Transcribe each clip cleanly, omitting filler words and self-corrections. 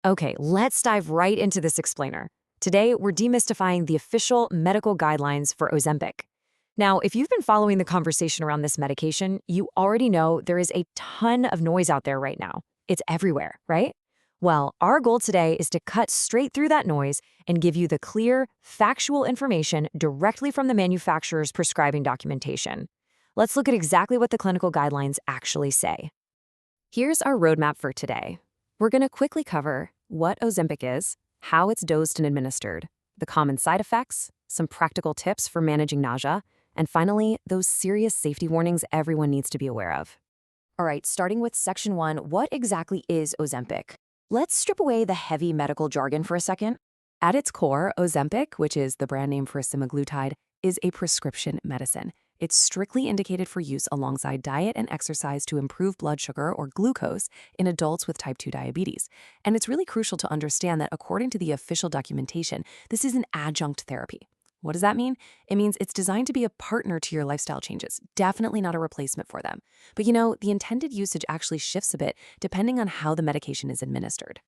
Okay, let's dive right into this explainer. Today, we're demystifying the official medical guidelines for Ozempic. Now, if you've been following the conversation around this medication, you already know there is a ton of noise out there right now. It's everywhere, right? Well, our goal today is to cut straight through that noise and give you the clear, factual information directly from the manufacturer's prescribing documentation. Let's look at exactly what the clinical guidelines actually say. Here's our roadmap for today. We're going to quickly cover what Ozempic is, how it's dosed and administered, the common side effects, some practical tips for managing nausea, and finally, those serious safety warnings everyone needs to be aware of. All right, starting with Section 1, what exactly is Ozempic? Let's strip away the heavy medical jargon for a second. At its core, Ozempic, which is the brand name for semaglutide, is a prescription medicine. It's strictly indicated for use alongside diet and exercise to improve blood sugar or glucose in adults with type 2 diabetes. And it's really crucial to understand that according to the official documentation, this is an adjunct therapy. What does that mean? It means it's designed to be a partner to your lifestyle changes, definitely not a replacement for them. But the intended usage actually shifts a bit depending on how the medication is administered.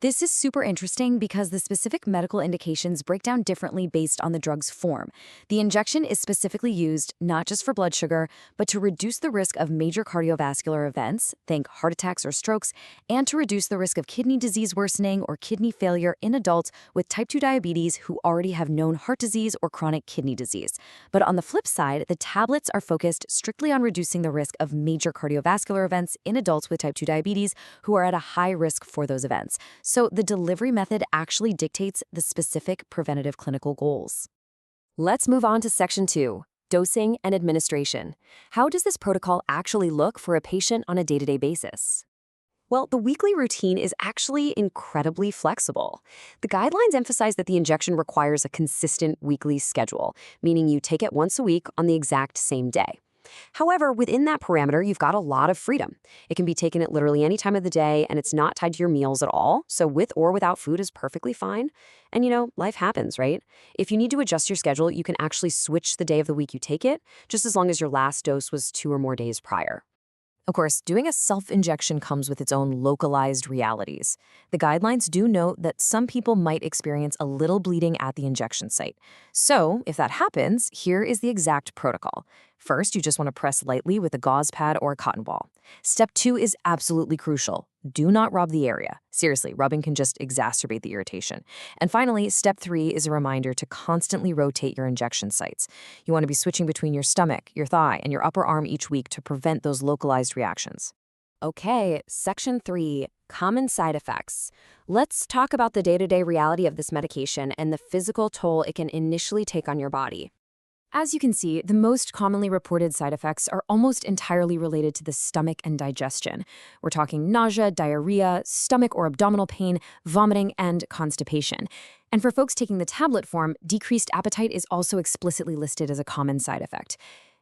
This is super interesting because the specific medical indications break down differently based on the drug's form. The injection is specifically used not just for blood sugar, but to reduce the risk of major cardiovascular events, think heart attacks or strokes, and to reduce the risk of kidney disease worsening or kidney failure in adults with type 2 diabetes who already have known heart disease or chronic kidney disease. But on the flip side, the tablets are focused strictly on reducing the risk of major cardiovascular events in adults with type 2 diabetes who are at a high risk for those events. So the delivery method actually dictates the specific preventative clinical goals. Let's move on to Section 2, dosing and administration. How does this protocol actually look for a patient on a day-to-day basis? Well, the weekly routine is actually incredibly flexible. The guidelines emphasize that the injection requires a consistent weekly schedule, meaning you take it once a week on the exact same day. However, within that parameter, you've got a lot of freedom. It can be taken at literally any time of the day, and it's not tied to your meals at all, so with or without food is perfectly fine. And life happens, right? If you need to adjust your schedule, you can actually switch the day of the week you take it, just as long as your last dose was 2 or more days prior. Of course, doing a self-injection comes with its own localized realities. The guidelines do note that some people might experience a little bleeding at the injection site. So, if that happens, here is the exact protocol. First, you just want to press lightly with a gauze pad or a cotton ball. Step 2 is absolutely crucial. Do not rub the area. Seriously, rubbing can just exacerbate the irritation. And finally, step 3 is a reminder to constantly rotate your injection sites. You want to be switching between your stomach, your thigh, and your upper arm each week to prevent those localized reactions. Okay, Section 3, common side effects. Let's talk about the day-to-day reality of this medication and the physical toll it can initially take on your body. As you can see, the most commonly reported side effects are almost entirely related to the stomach and digestion. We're talking nausea, diarrhea, stomach or abdominal pain, vomiting, and constipation. And for folks taking the tablet form, decreased appetite is also explicitly listed as a common side effect.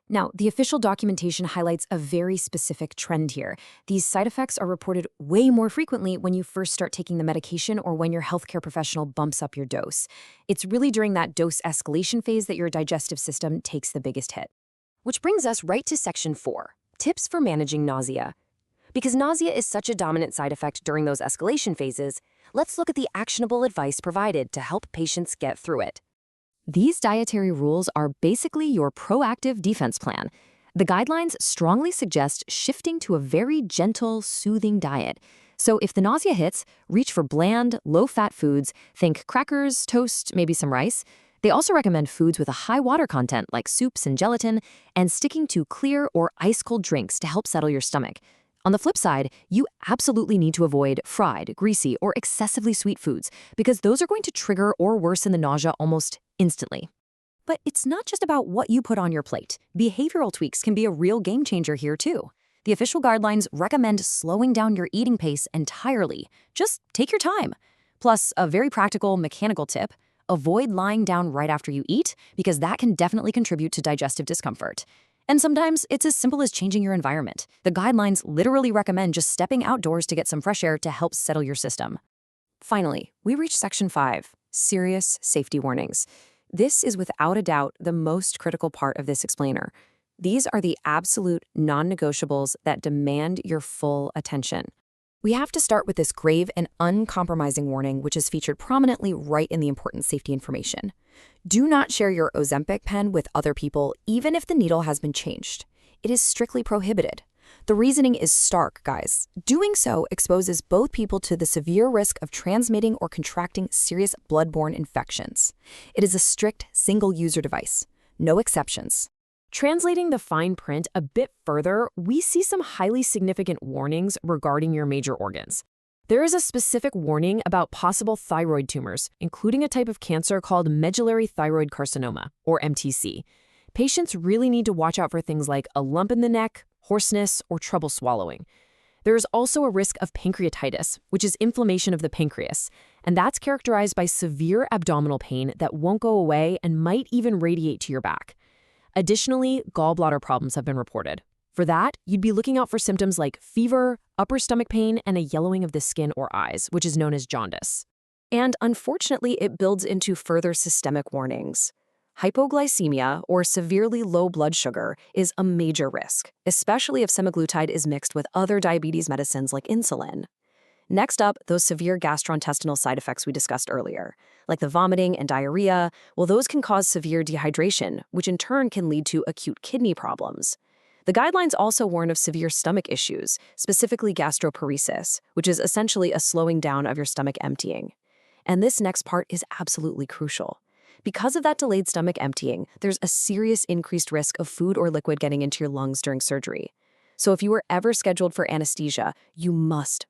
Now, the official documentation highlights a very specific trend here. These side effects are reported way more frequently when you first start taking the medication or when your healthcare professional bumps up your dose. It's really during that dose escalation phase that your digestive system takes the biggest hit. Which brings us right to Section 4, tips for managing nausea. Because nausea is such a dominant side effect during those escalation phases, let's look at the actionable advice provided to help patients get through it. These dietary rules are basically your proactive defense plan. The guidelines strongly suggest shifting to a very gentle, soothing diet. So if the nausea hits, reach for bland, low-fat foods, think crackers, toast, maybe some rice. They also recommend foods with a high water content like soups and gelatin, and sticking to clear or ice-cold drinks to help settle your stomach. On the flip side, you absolutely need to avoid fried, greasy, or excessively sweet foods because those are going to trigger or worsen the nausea almost instantly. But it's not just about what you put on your plate. Behavioral tweaks can be a real game changer here too. The official guidelines recommend slowing down your eating pace entirely. Just take your time. Plus, a very practical mechanical tip, avoid lying down right after you eat because that can definitely contribute to digestive discomfort. And sometimes it's as simple as changing your environment. The guidelines literally recommend just stepping outdoors to get some fresh air to help settle your system. Finally, we reach Section 5, serious safety warnings. This is without a doubt the most critical part of this explainer. These are the absolute non-negotiables that demand your full attention. We have to start with this grave and uncompromising warning, which is featured prominently right in the important safety information. Do not share your Ozempic pen with other people, even if the needle has been changed. It is strictly prohibited. The reasoning is stark, guys. Doing so exposes both people to the severe risk of transmitting or contracting serious bloodborne infections. It is a strict single-user device. No exceptions. Translating the fine print a bit further, we see some highly significant warnings regarding your major organs. There is a specific warning about possible thyroid tumors, including a type of cancer called medullary thyroid carcinoma, or MTC. Patients really need to watch out for things like a lump in the neck, hoarseness, or trouble swallowing. There is also a risk of pancreatitis, which is inflammation of the pancreas, and that's characterized by severe abdominal pain that won't go away and might even radiate to your back. Additionally, gallbladder problems have been reported. For that, you'd be looking out for symptoms like fever, upper stomach pain, and a yellowing of the skin or eyes, which is known as jaundice. And unfortunately, it builds into further systemic warnings. Hypoglycemia, or severely low blood sugar, is a major risk, especially if semaglutide is mixed with other diabetes medicines like insulin. Next up, those severe gastrointestinal side effects we discussed earlier, like the vomiting and diarrhea, well, those can cause severe dehydration, which in turn can lead to acute kidney problems. The guidelines also warn of severe stomach issues, specifically gastroparesis, which is essentially a slowing down of your stomach emptying. And this next part is absolutely crucial. Because of that delayed stomach emptying, there's a serious increased risk of food or liquid getting into your lungs during surgery. So if you were ever scheduled for anesthesia, you must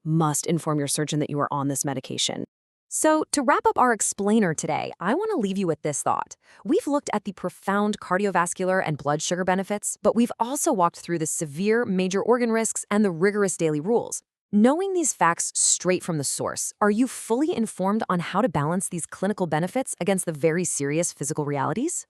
inform your surgeon that you are on this medication. So, to wrap up our explainer today, I want to leave you with this thought. We've looked at the profound cardiovascular and blood sugar benefits, but we've also walked through the severe major organ risks and the rigorous daily rules. Knowing these facts straight from the source, are you fully informed on how to balance these clinical benefits against the very serious physical realities?